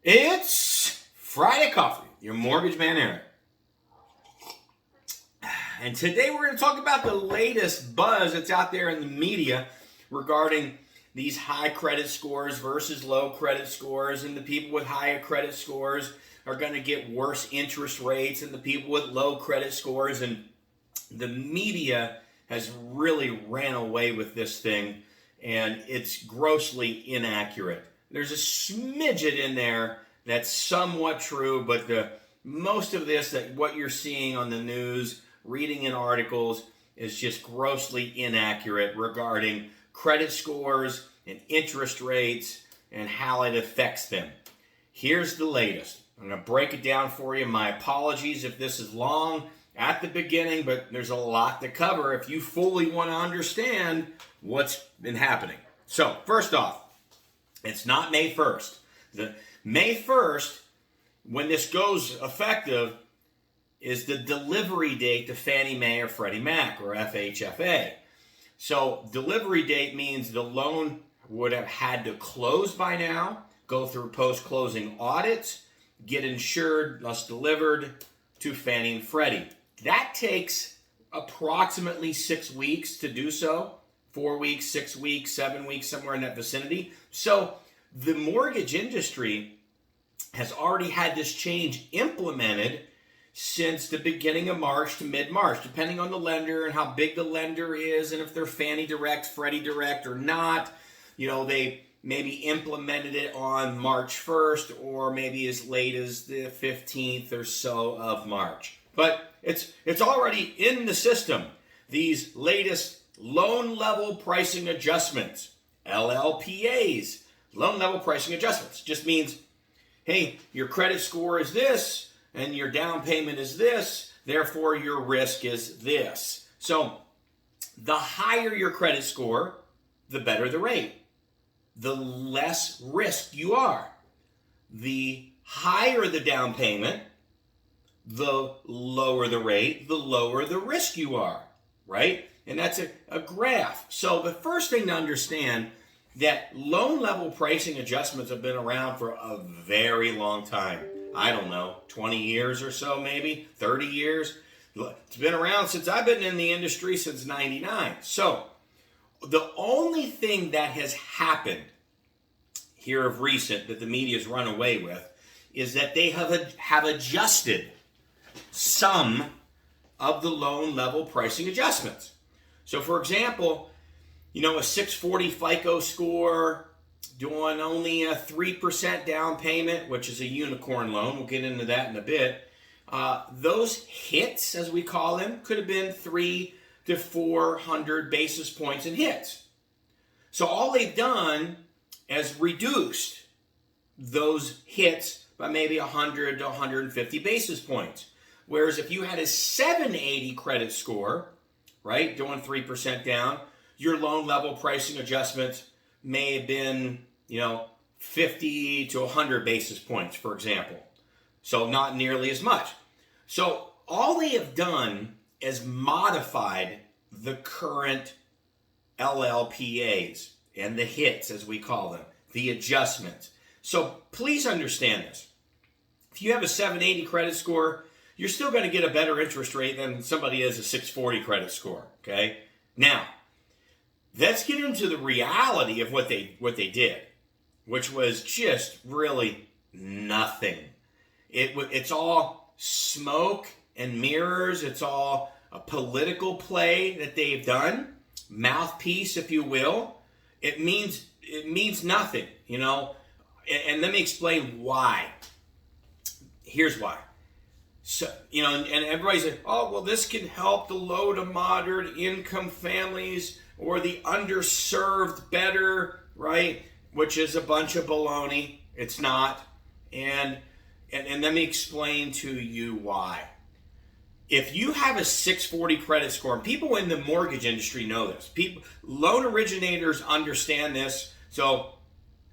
It's Friday Coffee, your mortgage man, Eric. And today we're going to talk about the latest buzz that's out there in the media regarding these high credit scores versus low credit scores, and the people with higher credit scores are going to get worse interest rates and the people with low credit scores. And the media has really ran away with this thing, and it's grossly inaccurate. There's a smidget in there that's somewhat true, but most of this, that what you're seeing on the news, reading in articles, is just grossly inaccurate regarding credit scores and interest rates and how it affects them. Here's the latest. I'm going to break it down for you. My apologies if this is long at the beginning, but there's a lot to cover if you fully want to understand what's been happening. So, first off, it's not May 1st. May 1st, when this goes effective, is the delivery date to Fannie Mae or Freddie Mac or FHFA. So delivery date means the loan would have had to close by now, go through post-closing audits, get insured, thus delivered to Fannie and Freddie. That takes approximately 6 weeks to do so. 4 weeks, 6 weeks, 7 weeks, somewhere in that vicinity. So the mortgage industry has already had this change implemented since the beginning of March to mid-March, depending on the lender and how big the lender is, and if they're Fannie Direct, Freddie Direct or not. You know, they maybe implemented it on March 1st or maybe as late as the 15th or so of March. But it's already in the system. These latest loan level pricing adjustments, LLPAs, loan level pricing adjustments, just means, hey, your credit score is this and your down payment is this, therefore your risk is this. So the higher your credit score, the better the rate. The less risk you are. The higher the down payment, the lower the rate, the lower the risk you are, right? And that's a graph. So the first thing to understand, that loan level pricing adjustments have been around for a very long time. I don't know, 20 years or so, maybe 30 years. It's been around since I've been in the industry, since 99. So the only thing that has happened here of recent that the media's run away with is that they have adjusted some of the loan level pricing adjustments. So for example, you know, a 640 FICO score, doing only a 3% down payment, which is a unicorn loan. We'll get into that in a bit. Those hits, as we call them, could have been 300 to 400 basis points in hits. So all they've done is reduced those hits by maybe 100 to 150 basis points. Whereas if you had a 780 credit score, right, doing 3% down, your loan level pricing adjustments may have been, 50 to 100 basis points, for example. So not nearly as much. So all they have done is modified the current LLPAs and the hits, as we call them, the adjustments. So please understand this. If you have a 780 credit score, you're still going to get a better interest rate than somebody has a 640 credit score, okay? Now, let's get into the reality of what they did, which was just really nothing. It's all smoke and mirrors. It's all a political play that they've done, mouthpiece, if you will. It means nothing, And let me explain why. Here's why. So, and everybody's like, oh, well, this can help the low to moderate income families or the underserved better, right? Which is a bunch of baloney. It's not. And let me explain to you why. If you have a 640 credit score, and people in the mortgage industry know this, loan originators understand this, so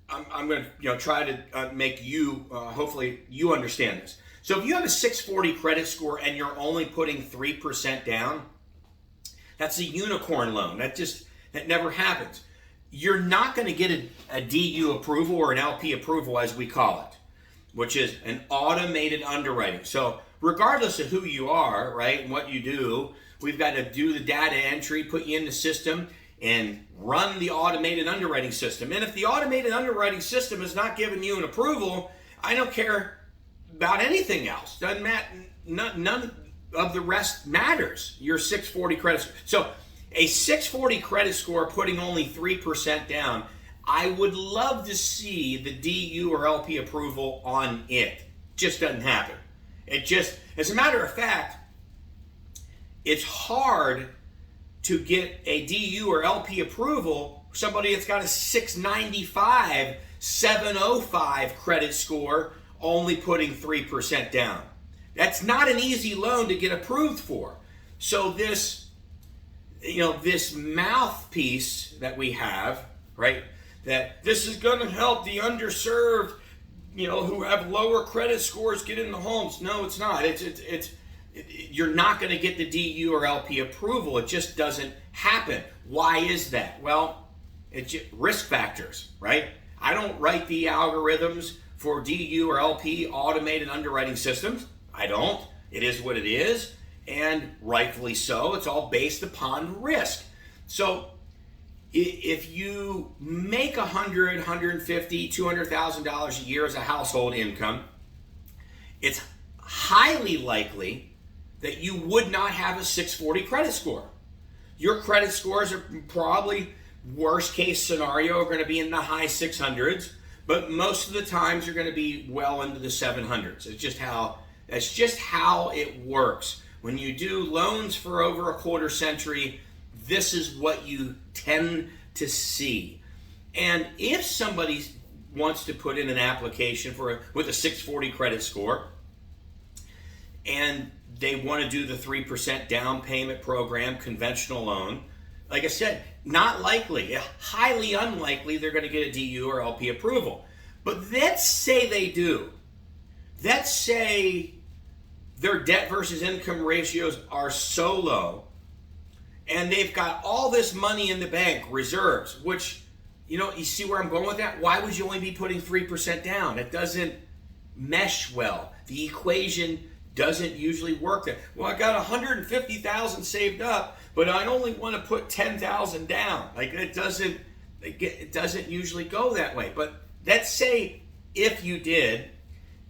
I'm going to try to make you, hopefully you understand this. So if you have a 640 credit score and you're only putting 3% down, that's a unicorn loan. That never happens. You're not going to get a DU approval or an LP approval, as we call it. which is an automated underwriting. So regardless of who you are, right, and what you do, we've got to do the data entry, put you in the system, and run the automated underwriting system. And if the automated underwriting system is not giving you an approval, I don't care about anything else. Doesn't matter. None of the rest matters. Your 640 credit score. So a 640 credit score putting only 3% down, I would love to see the DU or LP approval on it. Just doesn't happen. It just, as a matter of fact, it's hard to get a DU or LP approval, somebody that's got a 695, 705 credit score, only putting 3% down. That's not an easy loan to get approved for. So this, this mouthpiece that we have, right, that this is going to help the underserved, who have lower credit scores get in the homes. No, it's not. You're not going to get the DU or LP approval. It just doesn't happen. Why is that? Well, it's just risk factors, right? I don't write the algorithms for DU or LP automated underwriting systems. I don't. It is what it is, and rightfully so. It's all based upon risk. So if you make $100,000, $150,000, $200,000 a year as a household income, it's highly likely that you would not have a 640 credit score. Your credit scores are probably, worst case scenario, are going to be in the high 600s, but most of the times you're going to be well into the 700s. That's just how it works. When you do loans for over a quarter century, this is what you tend to see. And if somebody wants to put in an application with a 640 credit score, and they want to do the 3% down payment program, conventional loan, like I said, not likely, highly unlikely they're going to get a DU or LP approval. But let's say they do. Let's say their debt versus income ratios are so low, and they've got all this money in the bank, reserves, which, you see where I'm going with that? Why would you only be putting 3% down? It doesn't mesh well. The equation doesn't usually work there. Well, I got 150,000 saved up, but I only want to put 10,000 down. Like it doesn't usually go that way. But let's say if you did,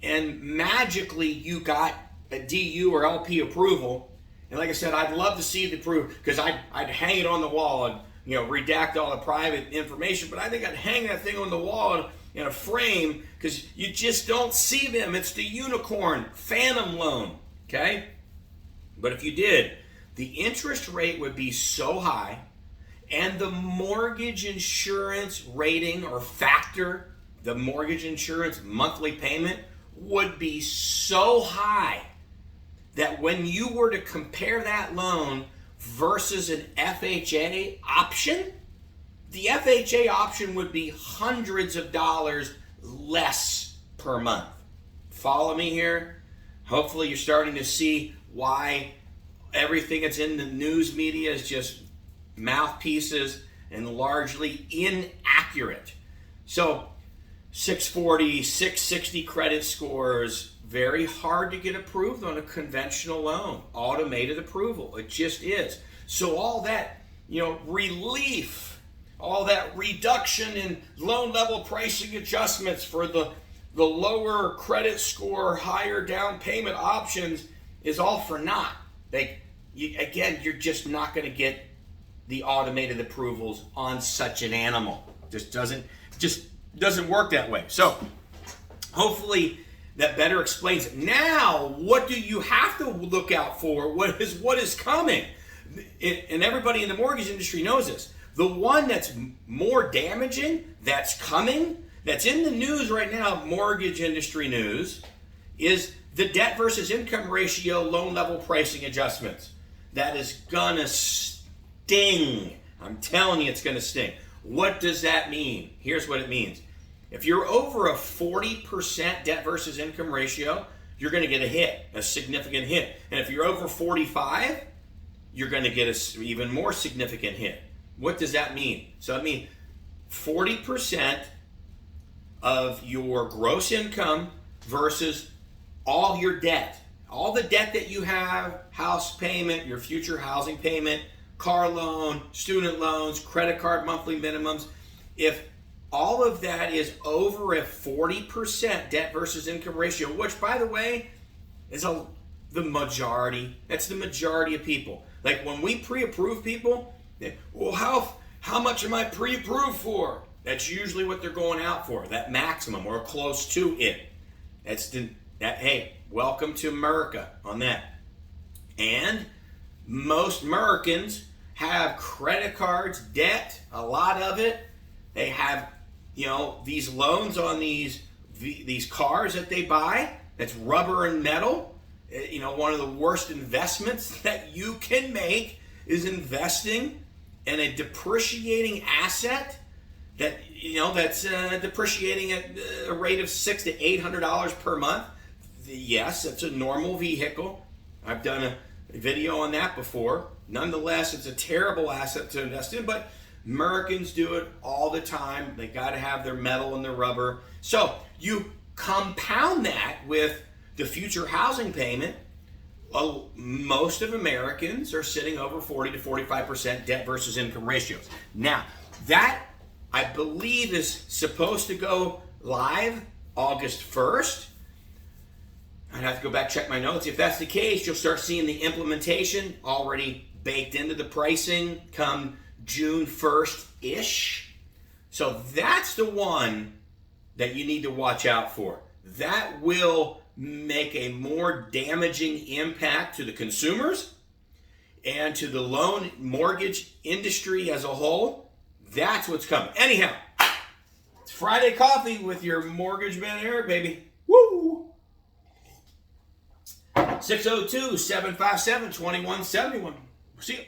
and magically you got a DU or LP approval, and like I said, I'd love to see the proof, because I'd hang it on the wall and redact all the private information, but I think I'd hang that thing on the wall in a frame, because you just don't see them. It's the unicorn phantom loan, okay? But if you did, the interest rate would be so high, and the mortgage insurance rating or factor, the mortgage insurance monthly payment, would be so high that when you were to compare that loan versus an FHA option, the FHA option would be hundreds of dollars less per month. Follow me here? Hopefully you're starting to see why everything that's in the news media is just mouthpieces and largely inaccurate. So 640, 660 credit scores, very hard to get approved on a conventional loan, automated approval. It just is. So all that, relief, all that reduction in loan level pricing adjustments for the lower credit score, higher down payment options is all for naught. You're just not going to get the automated approvals on such an animal. Just doesn't work that way. So hopefully that better explains it. Now, what do you have to look out for? What is coming? And everybody in the mortgage industry knows this. The one that's more damaging, that's coming, that's in the news right now, mortgage industry news, is the debt versus income ratio loan level pricing adjustments. That is gonna sting. I'm telling you, it's gonna sting. What does that mean? Here's what it means. If you're over a 40% debt versus income ratio, you're going to get a hit, a significant hit. And if you're over 45, you're going to get an even more significant hit. What does that mean? So I mean 40% of your gross income versus all your debt. All the debt that you have, house payment, your future housing payment, car loan, student loans, credit card monthly minimums. If all of that is over a 40% debt versus income ratio, which, by the way, is the majority. That's the majority of people. Like when we pre-approve people, well, how much am I pre-approved for? That's usually what they're going out for, that maximum or close to it. Hey, welcome to America on that. And most Americans have credit cards, debt, a lot of it. They have, these loans on these cars that they buy. That's rubber and metal. One of the worst investments that you can make is investing in a depreciating asset that's depreciating at a rate of $600 to $800 per month. Yes, it's a normal vehicle. I've done a video on that before. Nonetheless, it's a terrible asset to invest in, but Americans do it all the time. They got to have their metal and their rubber. So you compound that with the future housing payment. Most of Americans are sitting over 40 to 45% debt versus income ratios. Now, that I believe is supposed to go live August 1st. I'd have to go back check my notes. If that's the case, you'll start seeing the implementation already baked into the pricing come June 1st-ish. So that's the one that you need to watch out for. That will make a more damaging impact to the consumers and to the loan mortgage industry as a whole. That's what's coming. Anyhow, it's Friday Coffee with your mortgage man Eric, baby. Woo! 602-757-2171. See you.